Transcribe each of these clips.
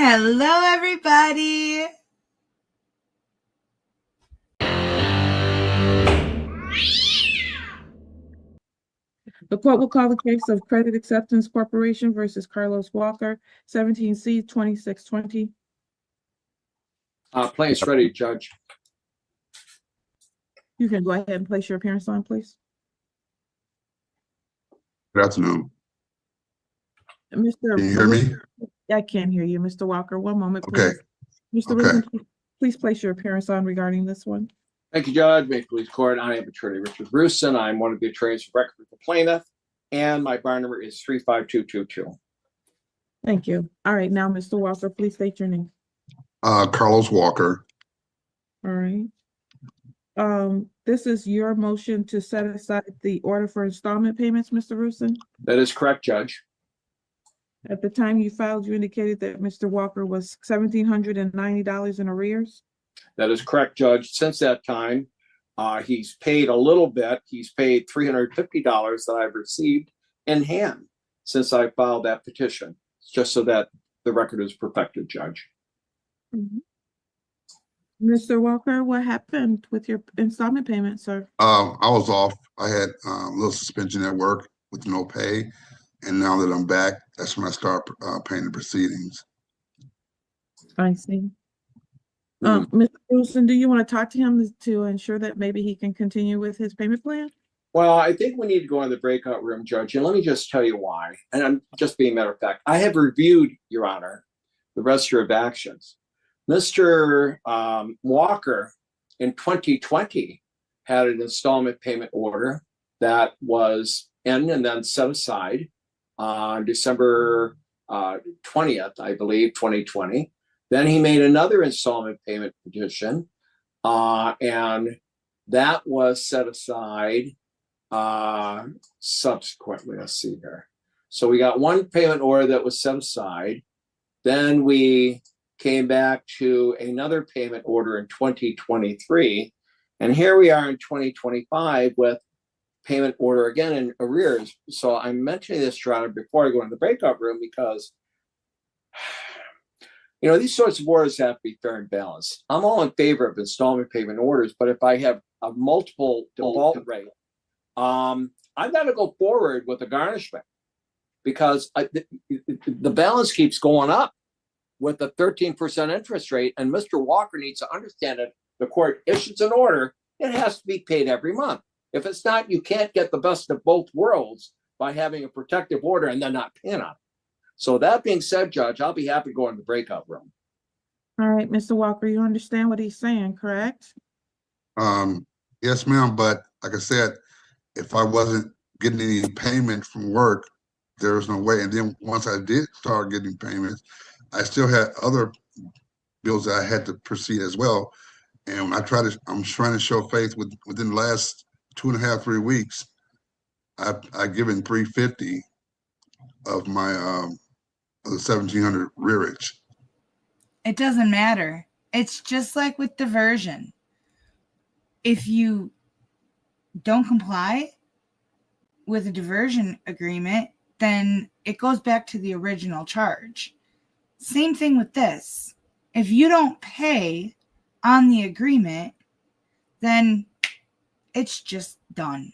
Hello, everybody. The court will call the case of Credit Acceptance Corporation versus Carlos Walker, 17C-2620. Plaintiff's ready, Judge. You can go ahead and place your appearance on, please. Good afternoon. Mr. Can you hear me? I can't hear you, Mr. Walker. One moment, Okay. please. Mr. Okay. Rosen, please place your appearance on regarding this one. Thank you, Judge. May it please court. I am Attorney Richard Rusin. I'm one of the attorneys for record with the plaintiff, and my bar number is 35222. Thank you. All right, now, Mr. Walker, please state your name. Carlos Walker. All right. This is your motion to set aside the order for installment payments, Mr. Rusin? That is correct, Judge. At the time you filed, you indicated that Mr. Walker was $1,790 in arrears? That is correct, Judge. Since that time, he's paid a little bit. He's paid $350 that I've received in hand since I filed that petition, just so that the record is perfected, Judge. Mm-hmm. Mr. Walker, what happened with your installment payment, sir? I was off. I had a little suspension at work with no pay. And now that I'm back, that's when I start paying the proceedings. I see. Mr. Wilson, do you want to talk to him to ensure that maybe he can continue with his payment plan? Well, I think we need to go in the breakout room, Judge, and let me just tell you why. And I'm just being matter of fact. I have reviewed, Your Honor, the register of actions. Mr. Walker in 2020 had an installment payment order that was in and then set aside on December 20th, I believe, 2020. Then he made another installment payment petition, and that was set aside subsequently. Let's see here. So we got one payment order that was set aside. Then we came back to another payment order in 2023. And here we are in 2025 with payment order again in arrears. So I'm mentioning this, Your Honor, before I go into the breakout room because, you know, these sorts of orders have to be fair and balanced. I'm all in favor of installment payment orders, but if I have a multiple default rate, I've got to go forward with a garnishment because the balance keeps going up with a 13% interest rate. And Mr. Walker needs to understand that the court issues an order, it has to be paid every month. If it's not, you can't get the best of both worlds by having a protective order and then not paying on it. So that being said, Judge, I'll be happy to go in the breakout room. All right, Mr. Walker, you understand what he's saying, correct? Yes, ma'am. But like I said, if I wasn't getting any payment from work, there was no way. And then once I did start getting payments, I still had other bills that I had to proceed as well. And I'm trying to show faith within the last 2.5, 3 weeks. I've given $350 of my the 1,700 rearage. It doesn't matter. It's just like with diversion. If you don't comply with a diversion agreement, then it goes back to the original charge. Same thing with this. If you don't pay on the agreement, then it's just done.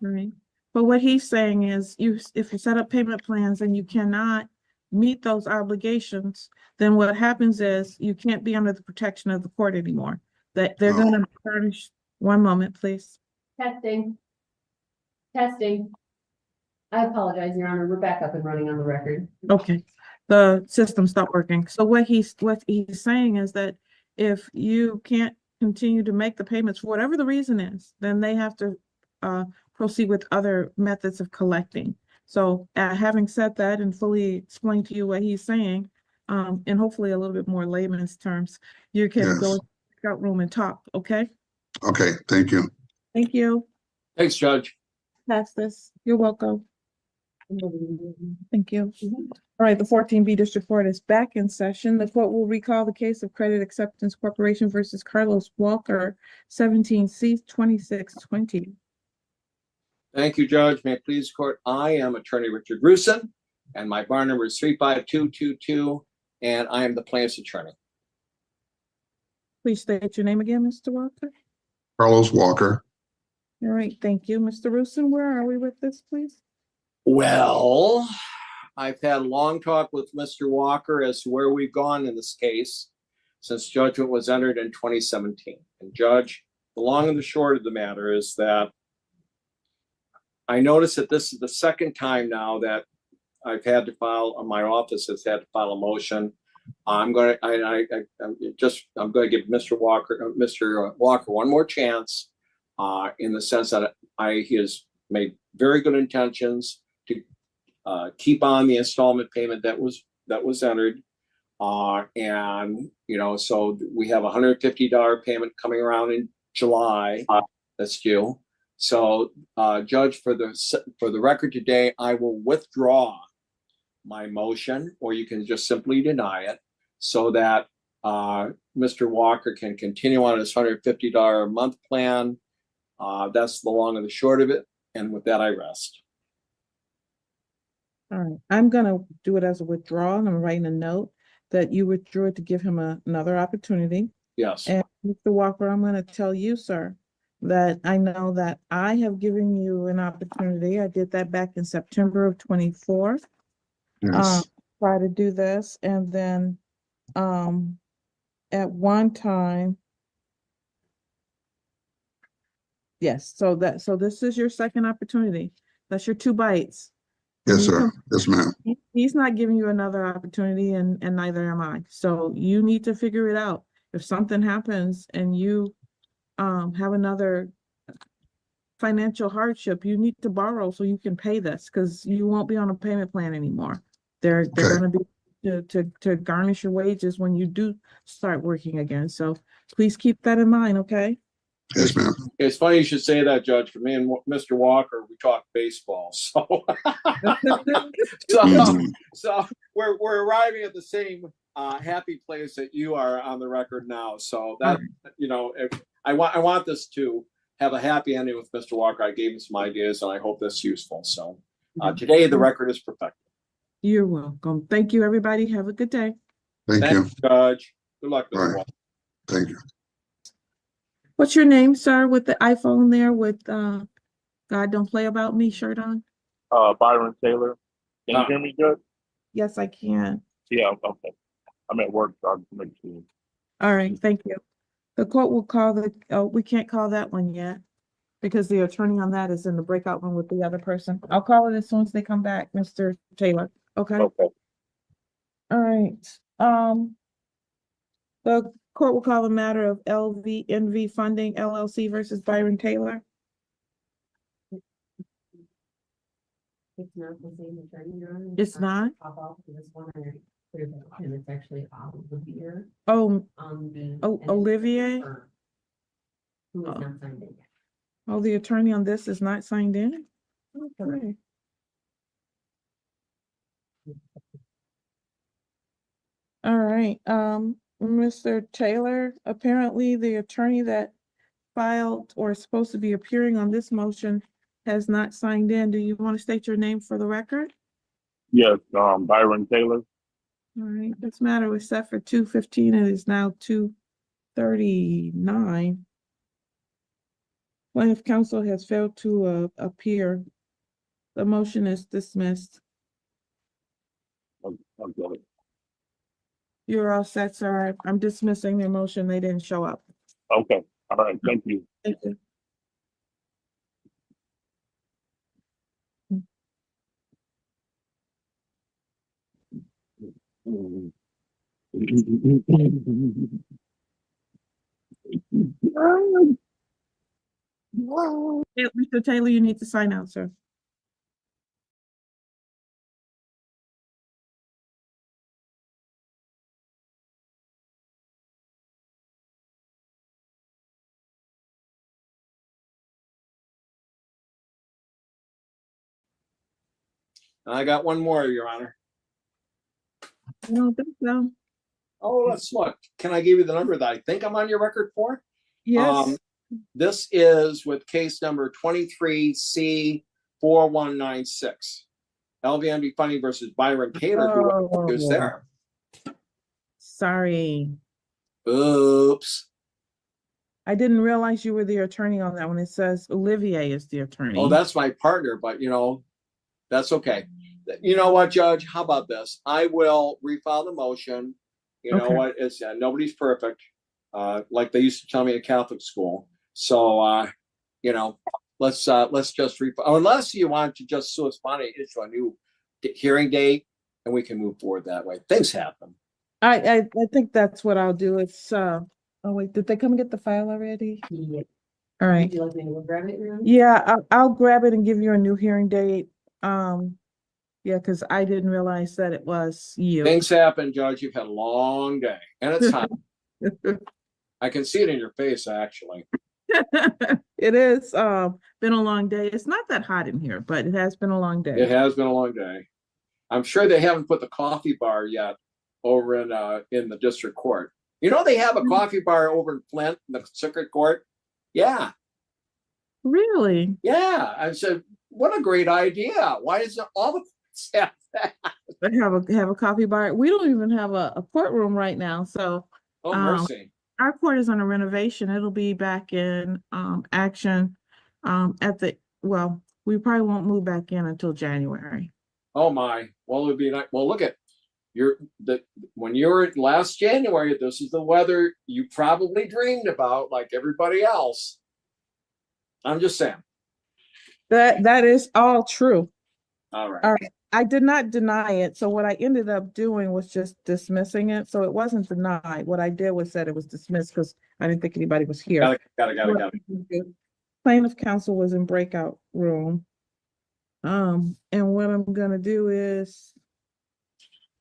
Right. But what he's saying is if you set up payment plans and you cannot meet those obligations, then what happens is you can't be under the protection of the court anymore. That they're going to furnish. One moment, please. Testing. I apologize, Your Honor. We're back up and running on the record. Okay. The system stopped working. So what he's saying is that if you can't continue to make the payments for whatever the reason is, then they have to proceed with other methods of collecting. So having said that and fully explained to you what he's saying, and hopefully a little bit more layman's terms, you can go in the breakout room and talk, okay? Okay, thank you. Thank you. Thanks, Judge. Pass this. You're welcome. Thank you. All right, the 14B District Court is back in session. The court will recall the case of Credit Acceptance Corporation versus Carlos Walker, 17C-2620. Thank you, Judge. May it please the court. I am Attorney Richard Rusin, and my bar number is 35222, and I am the plaintiff's attorney. Please state your name again, Mr. Walker. Carlos Walker. All right, thank you. Mr. Rusin, where are we with this, please? Well, I've had a long talk with Mr. Walker as to where we've gone in this case since judgment was entered in 2017. And Judge, the long and the short of the matter is that I noticed that this is the second time now that I've had to file, or my office has had to file a motion. I'm going to give Mr. Walker one more chance, in the sense that he has made very good intentions to keep on the installment payment that was entered, and so we have a $150 payment coming around in July that's due. So, Judge, for the record today, I will withdraw my motion, or you can just simply deny it, so that Mr. Walker can continue on his $150 a month plan. That's the long and the short of it. And with that, I rest. All right, I'm gonna do it as a withdrawal, and I'm writing a note that you withdrew it to give him another opportunity. Yes. And Mr. Walker, I'm gonna tell you, sir, that I know that I have given you an opportunity. I did that back in September of 24. Yes. Try to do this, and then at one time, yes, so this is your second opportunity. That's your 2 bites. Yes, You sir. can- Yes, ma'am. He's not giving you another opportunity, and neither am I. So you need to figure it out. If something happens and you have another financial hardship, you need to borrow so you can pay this, because you won't be on a payment plan anymore. They're Okay. gonna be to garnish your wages when you do start working again. So please keep that in mind, okay? Yes, ma'am. It's funny you should say that, Judge. For me and Mr. Walker, we talk baseball. So, Mhm. so we're arriving at the same happy place that you are on the record now. So that, if I want this to have a happy ending with Mr. Walker. I gave him some ideas, and I hope that's useful. So today the record is perfect. You're welcome. Thank you, everybody. Have a good day. Thank you. Thanks, Judge. Good luck, Mr. Right. Walker. Thank you. What's your name, sir, with the iPhone there with God Don't Play About Me shirt on? Byron Taylor. Can you hear me good? Yes, I can. Yeah, okay. I'm at work, so I'll just make sure. All right, thank you. The court will call we can't call that one yet because the attorney on that is in the breakout room with the other person. I'll call it as soon as they come back, Mr. Taylor. Okay? Okay. All right. The court will call the matter of LVNV Funding LLC versus Byron Taylor. It's not the same attorney, Your Honor. It's not? Pop off for this one, I cleared that up, and it's actually Olivier Oh, on the. Olivier? Who is not signed in yet. Oh, the attorney on this is not signed in? Okay. All right, Mr. Taylor, apparently the attorney that filed or is supposed to be appearing on this motion has not signed in. Do you want to state your name for the record? Yes, Byron Taylor. All right, this matter was set for 2:15. It is now 2:39. Plaintiff counsel has failed to appear. The motion is dismissed. Okay. You're all set, sir. I'm dismissing their motion. They didn't show up. Okay. All right. Thank you. Thank you. Mr. Taylor, you need to sign out, sir. And I got one more, Your Honor. I don't think so. Oh, let's look. Can I give you the number that I think I'm on your record for? Yes. This is with case number 23C4196. LVMB funding versus Byron Taylor. Who is there? Sorry. Oops. I didn't realize you were the attorney on that one. It says Olivier is the attorney. Oh, that's my partner, but that's okay. You know what, Judge? How about this? I will refile the motion. You know what? It's nobody's perfect. Like they used to tell me at Catholic school. So let's just refile, unless you want to just sua sponte issue a new hearing date, and we can move forward that way. Things happen. I think that's what I'll do. It's oh wait, did they come and get the file already? Yeah. All right. Would you like me to go grab it, Ron? Yeah, I'll grab it and give you a new hearing date. Yeah, because I didn't realize that it was you. Things happen, Judge. You've had a long day, and it's hot. I can see it in your face, actually. It is been a long day. It's not that hot in here, but it has been a long day. It has been a long day. I'm sure they haven't put the coffee bar yet over in the district court. They have a coffee bar over in Flint, in the circuit court. Yeah. Really? Yeah. I said, what a great idea. Why isn't all the courts have that? They have a coffee bar. We don't even have a courtroom right now. So Oh, mercy. our court is under renovation. It'll be back in action we probably won't move back in until January. Oh my. Well, it would be nice. Well, look at when you were last January, this is the weather you probably dreamed about, like everybody else. I'm just saying. That is all true. All right. All right. I did not deny it. So what I ended up doing was just dismissing it. So it wasn't denied. What I did was said it was dismissed because I didn't think anybody was here. Got it. Plaintiff counsel was in breakout room. And what I'm gonna do is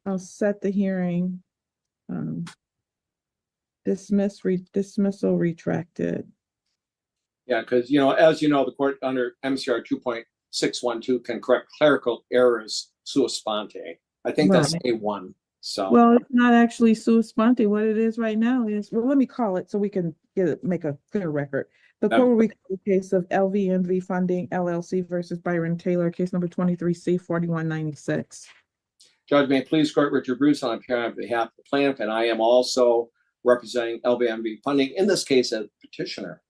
I'll set the hearing. Dismissal retracted. Yeah, because as you know, the court under MCR 2.612 can correct clerical errors sua sponte. I think that's Right. A1. So Well, it's not actually sua sponte. What it is right now is, well, let me call it so we can make a clear record. The court will recall the case of LVNV Funding LLC versus Byron Taylor, case number 23C 4196. Judge, may it please court, Richard Bruce, on behalf of the plaintiff, and I am also representing LVMB Funding, in this case as petitioner.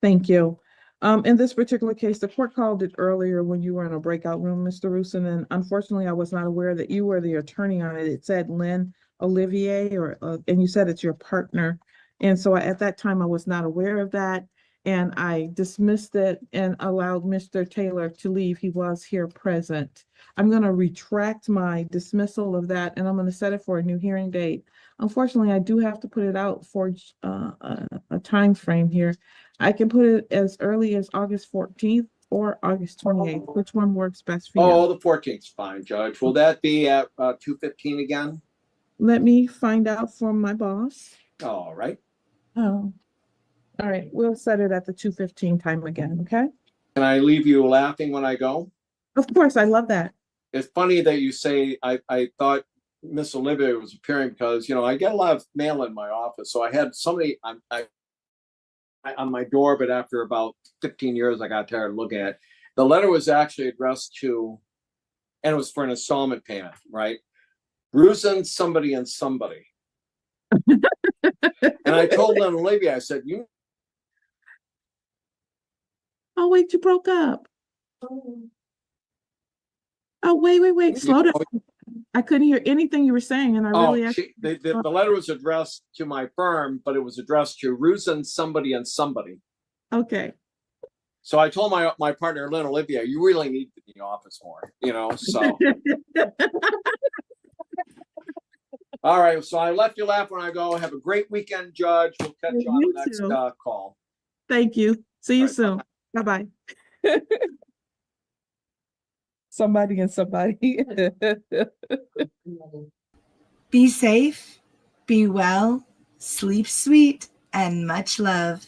Thank you. In this particular case, the court called it earlier when you were in a breakout room, Mr. Rusin, and unfortunately, I was not aware that you were the attorney on it. It said Lynn Olivier, and you said it's your partner. And so at that time, I was not aware of that. And I dismissed it and allowed Mr. Taylor to leave. He was here present. I'm going to retract my dismissal of that, and I'm going to set it for a new hearing date. Unfortunately, I do have to put it out for a time frame here. I can put it as early as August 14th or August 28th. Which one works best for you? Oh, the 14th is fine, Judge. Will that be at 2:15 again? Let me find out from my boss. All right. Oh, all right. We'll set it at the 2:15 time again, okay? Can I leave you laughing when I go? Of course, I love that. It's funny that you say I thought Miss Olivia was appearing because I get a lot of mail in my office. So I had somebody on my door, but after about 15 years, I got tired of looking at it. The letter was actually addressed to, and it was for an installment payment, right? Rusin, somebody and somebody. And I told Lynn Olivia, I said, Oh, wait, you broke up. Oh, wait, slow down. I couldn't hear anything you were saying, and I really the letter was addressed to my firm, but it was addressed to Rusin, somebody and somebody. Okay. So I told my partner, Lynn Olivia, you really need to be in the office more, so. All right, so I left you laugh when I go. Have a great weekend, Judge. We'll catch you on the next call. Thank you. See you soon. Bye-bye. Somebody and somebody. Be safe, be well, sleep sweet, and much love.